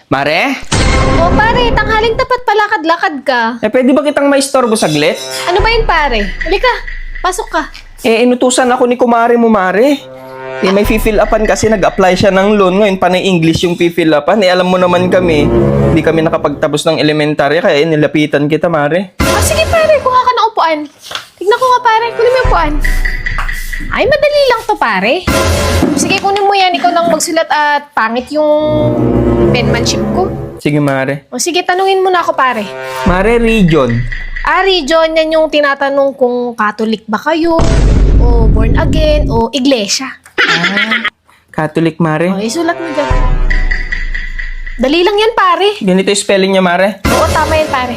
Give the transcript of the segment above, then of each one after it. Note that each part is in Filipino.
Mare? O pare, tanghaling tapat palakad-lakad ka. Pwede ba kitang maistorbo saglit? Ano ba yun pare? Halika, pasok ka. Inutusan ako ni kumare mo, Mare. May fill upan kasi nag-apply siya ng loan. Ngayon, panay English yung fill upan. Alam mo naman kami, hindi kami nakapagtapos ng elementary, kaya nilapitan kita, Mare. Sige pare, kuha ka ng upuan. Tignan ko nga pare, kunin mo yung upuan. Ay, madali lang to pare. Sige, kunin mo yan. Ikaw lang magsulat at pangit yung penmanship ko. Sige, Mare. O sige, tanungin mo na ako pare. Mare, region. Region, yan yung tinatanong kung Catholic ba kayo, o born again, o iglesia. Catholic, Mare. O, isulat mo dyan. Dali lang yan pare. Ganito yung spelling niya, Mare. Oo, tama yan pare.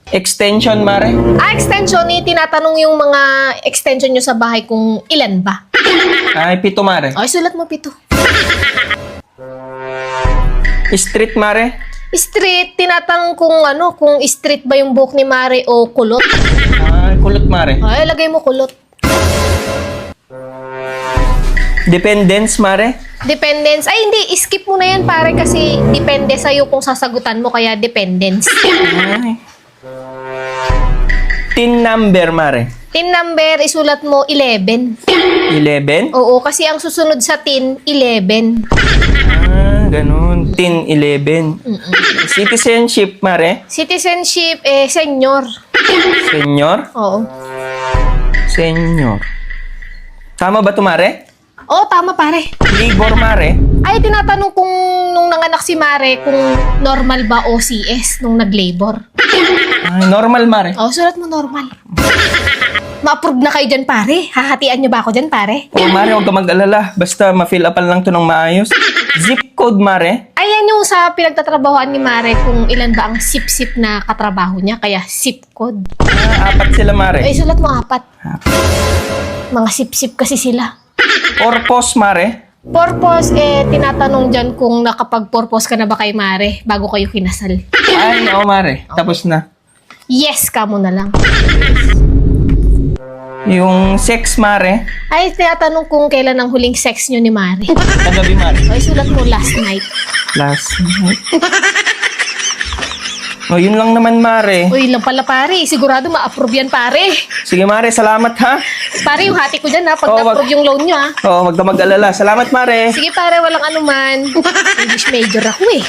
Extension, Mare. Extension, tinatanong yung mga extension nyo sa bahay kung ilan ba. Ay, 7, Mare. O, isulat mo 7. Street, Mare. Street, tinatanong kung street ba yung buhok ni Mare o kulot. Ay, kulot, Mare. Ay, lagay mo kulot. Dependence, Mare. Dependence. Ay, hindi. Skip mo na yan, pare, kasi depende sa'yo kung sasagutan mo, kaya dependence. Ay. Tin number, Mare. Tin number, isulat mo 11. 11? Oo, kasi ang susunod sa tin, 11. Ganun. Tin 11. Citizenship, Mare. Citizenship, senior. Senior? Oo. Senior. Tama ba ito, Mare? Oo, tama, pare. Labor, Mare. Ay, tinatanong kung nung nanganak si Mare kung normal ba o CS nung nag-labor. Ay, normal, Mare. Oo, sulat mo normal. Ma-approve na kayo dyan, pare. Hahatian nyo ba ako dyan, pare? Mare, huwag ka mag-alala. Basta ma-fill upan lang to ng maayos. Zip code, Mare. Ayan yung sa pinagtatrabahoan ni Mare kung ilan ba ang sip-sip na katrabaho niya, kaya zip code. 4 sila, Mare. Ay, sulat mo 4. Mga sip-sip kasi sila. Purpose, Mare. Purpose, tinatanong dyan kung nakapag-purpose ka na ba kay Mare bago kayo kinasal. Ay, oo, Mare. Tapos na. Yes ka mo na lang. Yung sex, Mare. Ay, tinatanong kung kailan ang huling sex nyo ni Mare. Kagabi, Mare. Ay, sulat mo last night. Last night. Yun lang naman, Mare. Uy, lang pala pare. Sigurado ma-approve yan, pare. Sige, Mare. Salamat, ha? Pare, yung hati ko dyan ha, pag Oo, na-approve yung loan nyo ha. Oo, wag ka mag-alala. Salamat, Mare. Sige pare, walang anuman. English major ako eh.